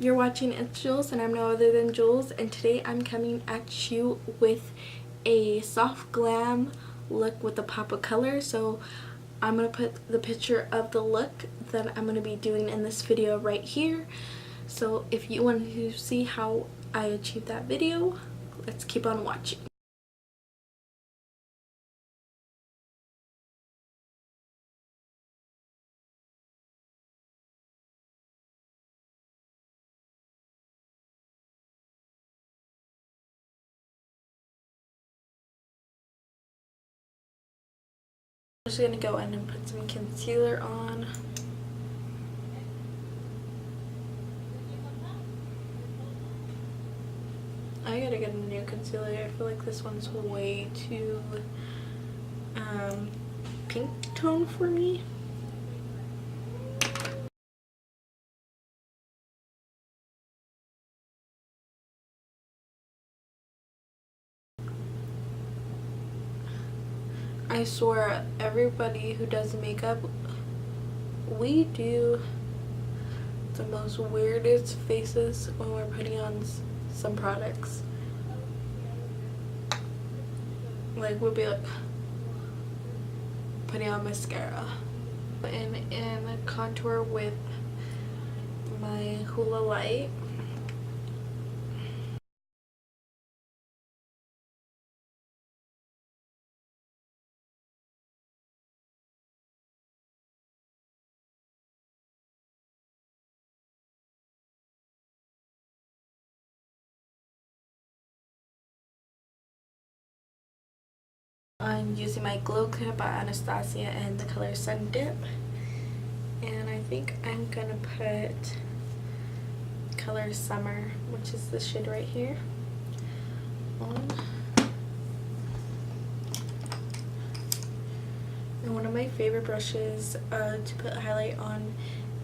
You're watching It's Jules, and I'm no other than Jules, and today I'm coming at you with a soft glam look with a pop of color. So I'm going to put the picture of the look that I'm going to be doing in this video right here. So if you want to see how I achieved that video, let's keep on watching. I'm just going to go in and put some concealer on. I gotta get a new concealer. I feel like this one's way too pink tone for me. I swear, everybody who does makeup, we do the most weirdest faces when we're putting on some products. Like, we'll be like putting on mascara and contour with my Hula Light. I'm using my Glow Kit by Anastasia and the color Sun Dip. And I think I'm gonna put color Summer, which is this shade right here, on. And one of my favorite brushes to put highlight on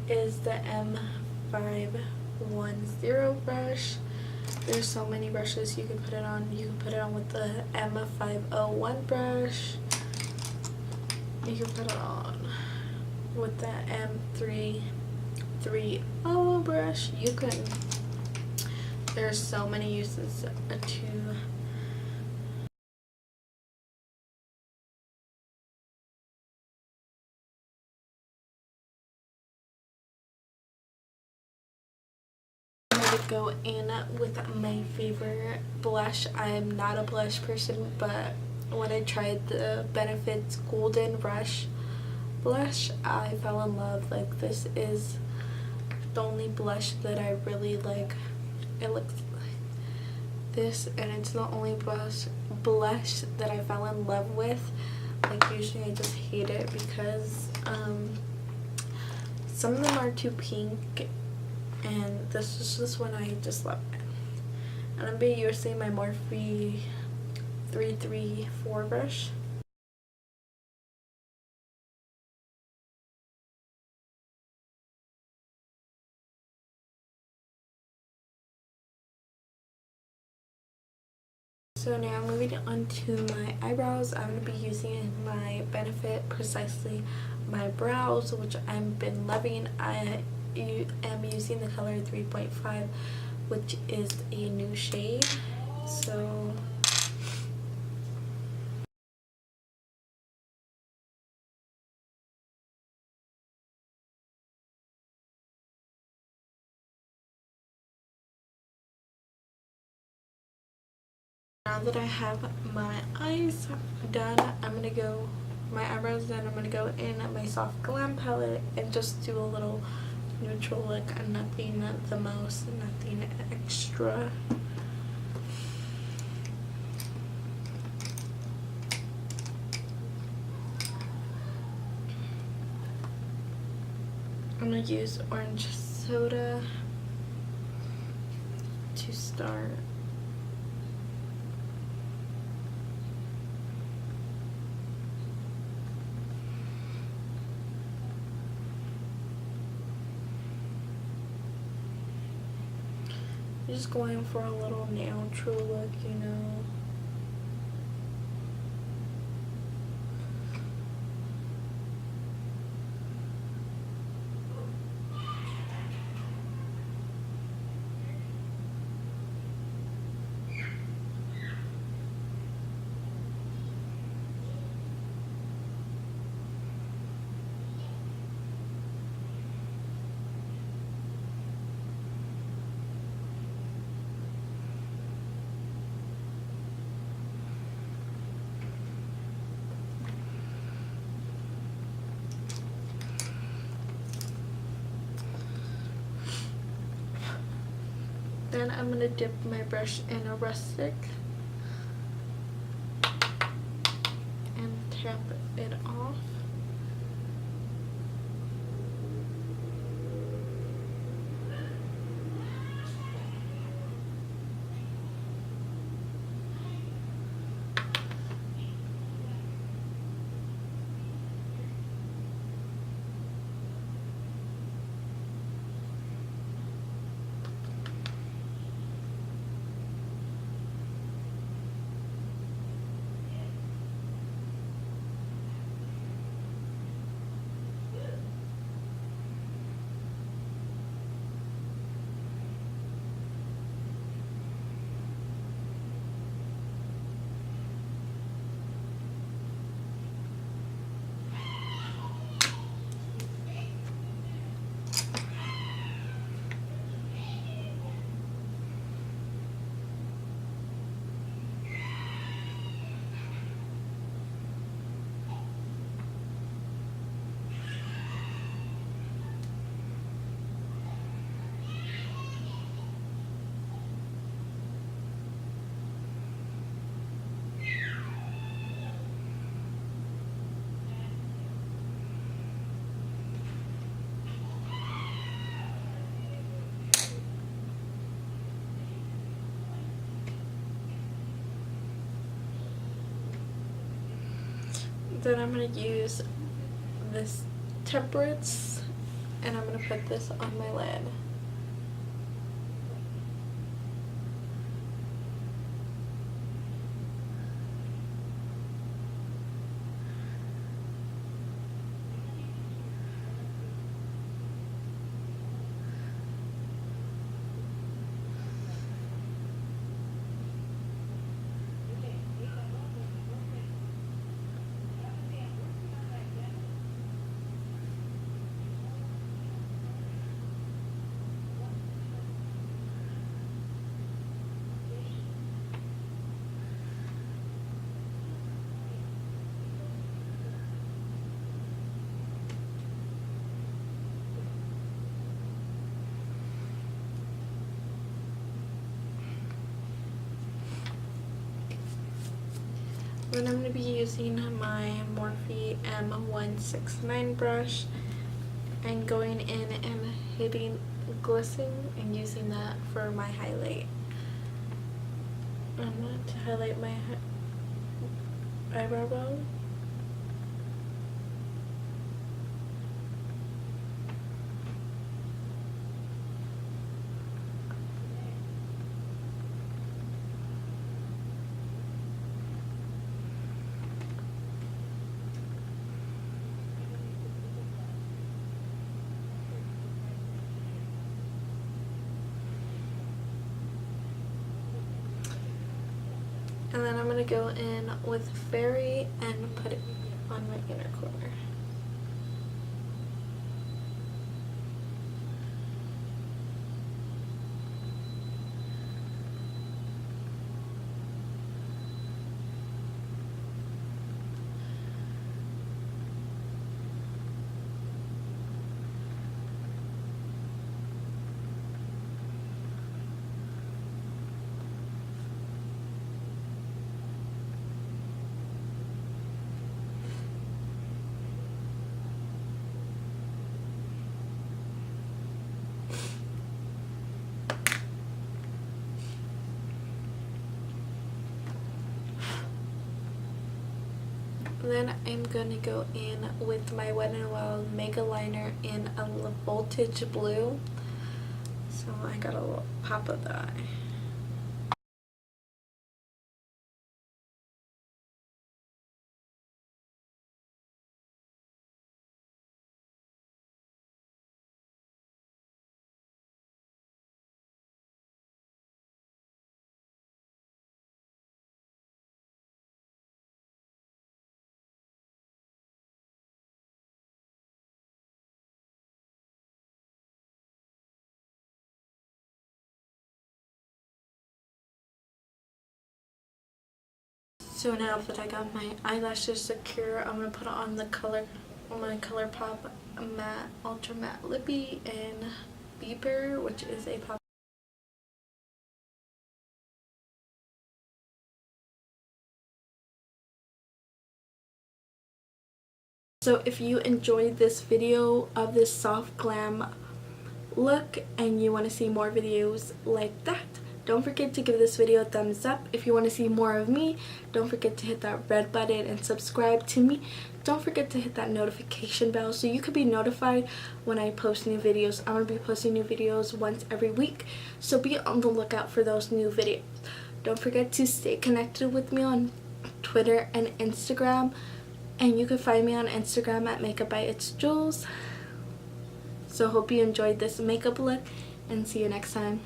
is the M510 brush. There's so many brushes you can put it on. You can put it on with the M501 brush. You can put it on with the M330 brush. You can. There's so many uses to. Go in with my favorite blush. I'm not a blush person, but when I tried the Benefits Golden Rush blush, I fell in love. Like, this is the only blush that I really like. It looks like this, and it's the only blush that I fell in love with. Like, usually I just hate it because some of them are too pink, and this is just one I just love it. And I'm going to be using my Morphe 334 brush. So now moving on to my eyebrows, I'm going to be using my Benefit Precisely My Brows, which I've been loving. I am using the color 3.5, which is a new shade. So now that I have my eyes done, I'm going to go, my eyebrows done, I'm going to go in my soft glam palette and just do a little neutral look, and nothing nothing extra. I'm going to use orange soda to start. Just going for a little natural look, you know. Then I'm going to dip my brush in a rustic and tap it off. Then I'm going to use this temperance and I'm going to put this on my lid. Then I'm going to be using my Morphe M169 brush and going in and hitting glisten and using that for my highlight. I'm going to highlight my eyebrow bone. And then I'm going to go in with Fairy and put it on my inner corner. Then I'm going to go in with my Wet n Wild Mega Liner in a voltage blue. So I got a little pop of the eye. So now that I got my eyelashes secure, I'm going to put on the my ColourPop matte ultra matte lippy in Beeper, which is a pop So if you enjoyed this video of this soft glam look and you want to see more videos like that, don't forget to give this video a thumbs up. If you want to see more of me, don't forget to hit that red button and subscribe to me. Don't forget to hit that notification bell so you could be notified when I post new videos. I'm going to be posting new videos once every week, so be on the lookout for those new videos. Don't forget to stay connected with me on Twitter and Instagram, and you can find me on Instagram at Makeup by It's Jules. So hope you enjoyed this makeup look, and see you next time.